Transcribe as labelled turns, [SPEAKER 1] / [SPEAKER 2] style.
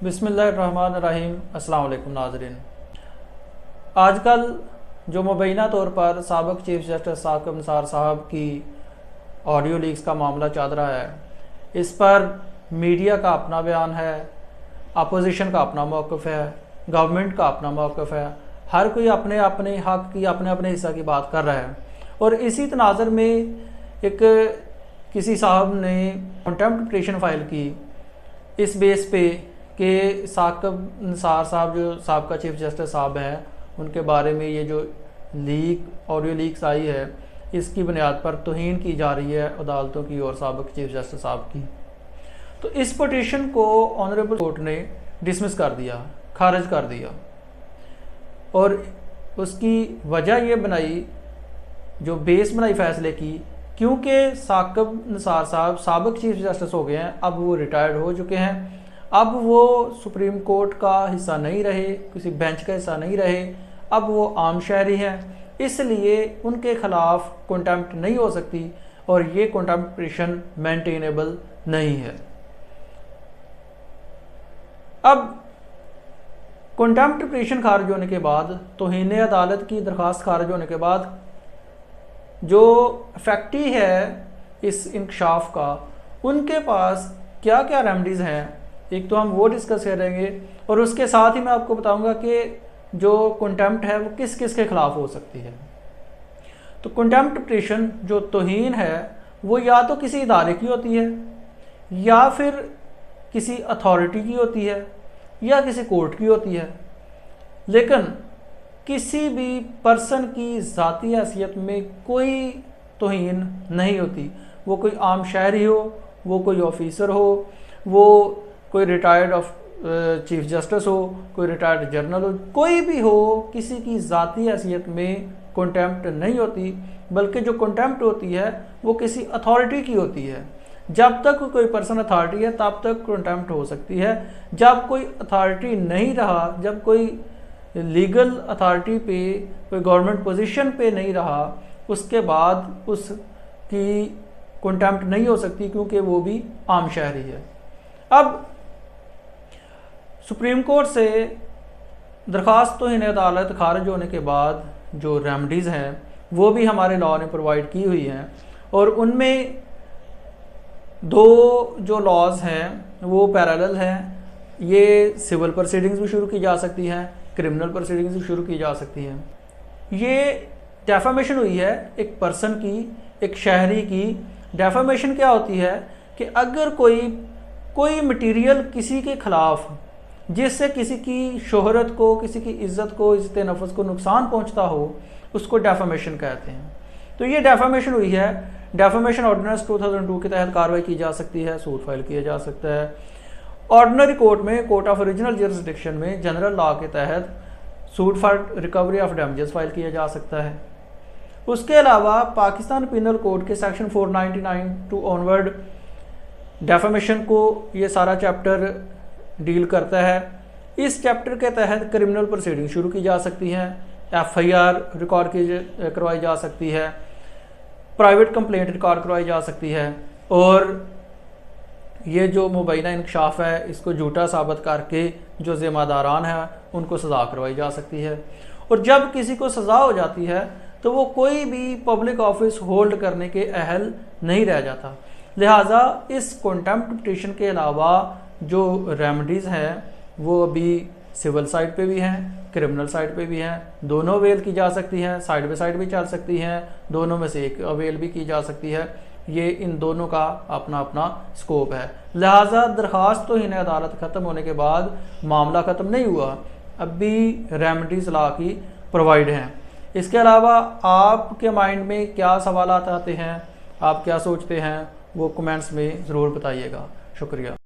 [SPEAKER 1] बिस्मिल्लाहिर्रहमानिर्रहीम। अस्सलाम वालेकुम नाज़रीन। आजकल जो मुबैना तौर पर साबिक़ चीफ जस्टिस साकिब निसार साहब की ऑडियो लीक्स का मामला चल रहा है, इस पर मीडिया का अपना बयान है, अपोजिशन का अपना मौक़िफ़ है, गवर्नमेंट का अपना मौक़िफ़ है। हर कोई अपने अपने हक़ की अपने अपने हिस्सा की बात कर रहा है। और इसी तनाज़ुर में एक किसी साहब ने कंटेम्प्ट पिटीशन फ़ाइल की इस बेस पे कि साकिब निसार साहब जो साबिक़ा चीफ जस्टिस साहब हैं, उनके बारे में ये जो ऑडियो लीक्स आई है, इसकी बुनियाद पर तौहीन की जा रही है अदालतों की और साबिक़ चीफ जस्टिस साहब की। तो इस पिटीशन को ऑनरेबल कोर्ट ने डिसमिस कर दिया, खारिज कर दिया। और उसकी वजह ये बनाई, जो बेस बनाई फ़ैसले की, क्योंकि साकिब निसार साहब साबिक़ चीफ जस्टिस हो गए हैं, अब वो रिटायर्ड हो चुके हैं, अब वो सुप्रीम कोर्ट का हिस्सा नहीं रहे, किसी बेंच का हिस्सा नहीं रहे, अब वो आम शहरी हैं, इसलिए उनके ख़िलाफ़ कंटेम्प्ट नहीं हो सकती और ये कंटेम्प्ट पिटीशन मेंटेनेबल नहीं है। अब कंटेम्प्ट पिटीशन खारिज होने के बाद, तौहीन अदालत की दरख्वास्त खारिज होने के बाद, जो फैक्टी है इस इंकशाफ का, उनके पास क्या क्या रेमेडीज़ हैं, एक तो हम वो डिस्कस करेंगे और उसके साथ ही मैं आपको बताऊंगा कि जो कंटेम्प्ट है वो किस किस के ख़िलाफ़ हो सकती है। तो कंटेम्प्ट पिटीशन जो तौहीन है वो या तो किसी इदारे की होती है, या फिर किसी अथॉरिटी की होती है, या किसी कोर्ट की होती है, लेकिन किसी भी पर्सन की ज़ाती हैसियत में कोई तौहीन नहीं होती। वो कोई आम शहरी हो, वो कोई ऑफिसर हो, वो कोई रिटायर्ड चीफ जस्टिस हो, कोई रिटायर्ड जर्नल हो, कोई भी हो, किसी की ज़ाती हैसियत में कंटेम्प्ट नहीं होती, बल्कि जो कंटेम्प्ट होती है वो किसी अथॉरिटी की होती है। जब तक कोई पर्सन अथॉरिटी है तब तक कंटेम्प्ट हो सकती है। जब कोई अथॉरिटी नहीं रहा, जब कोई लीगल अथॉरिटी पे, कोई गवर्नमेंट पोजीशन पे नहीं रहा, उसके बाद उसकी कंटेम्प्ट नहीं हो सकती, क्योंकि वो भी आम शहरी है। अब सुप्रीम कोर्ट से दरख्वास्त तौहीन अदालत खारिज होने के बाद जो रेमेडीज़ हैं वो भी हमारे लॉ ने प्रोवाइड की हुई हैं, और उनमें दो जो लॉज हैं वो पैरेलल हैं। ये सिविल प्रोसीडिंग्स भी शुरू की जा सकती हैं, क्रिमिनल प्रोसीडिंग्स भी शुरू की जा सकती हैं। ये डेफामेशन हुई है एक पर्सन की, एक शहरी की। डेफामेशन क्या होती है कि अगर कोई मटीरियल किसी के ख़िलाफ़, जिससे किसी की शोहरत को, किसी की इज़्ज़त को, इज़्ज़त नफ्स को नुकसान पहुंचता हो, उसको डेफामेशन कहते हैं। तो ये डेफामेशन हुई है। डेफामेशन ऑर्डिनेंस 2002 के तहत कार्रवाई की जा सकती है, सूट फाइल किया जा सकता है। ऑर्डिनरी कोर्ट में, कोर्ट ऑफ ओरिजिनल जुरिस्डिक्शन में, जनरल लॉ के तहत suit for recovery of damages file किया जा सकता है। उसके अलावा पाकिस्तान पिनल कोड के सेक्शन 499 टू ऑनवर्ड डेफामेशन को ये सारा चैप्टर डील करता है। इस चैप्टर के तहत क्रिमिनल प्रोसीडिंग शुरू की जा सकती हैं, FIR रिकॉर्ड करवाई जा सकती है, प्राइवेट कंप्लेंट रिकॉर्ड करवाई जा सकती है, और ये जो मुबैना इंकशाफ है इसको झूठा साबित करके जो ज़िम्मेदारान हैं उनको सज़ा करवाई जा सकती है। और जब किसी को सज़ा हो जाती है तो वो कोई भी पब्लिक ऑफिस होल्ड करने के अहल नहीं रह जाता। लिहाजा इस कंटेम्प्ट पिटीशन के अलावा जो रेमेडीज़ हैं वो अभी सिविल साइड पे भी हैं, क्रिमिनल साइड पे भी हैं। दोनों अवेल की जा सकती हैं, साइड बाई साइड भी चल सकती हैं, दोनों में से एक अवेल भी की जा सकती है। ये इन दोनों का अपना अपना स्कोप है। लिहाजा दरख्वास्त तौहीन अदालत ख़त्म होने के बाद मामला ख़त्म नहीं हुआ, अभी रेमेडीज़ लॉ की प्रोवाइड हैं। इसके अलावा आपके माइंड में क्या सवाल आते हैं, आप क्या सोचते हैं, वो कमेंट्स में ज़रूर बताइएगा। शुक्रिया।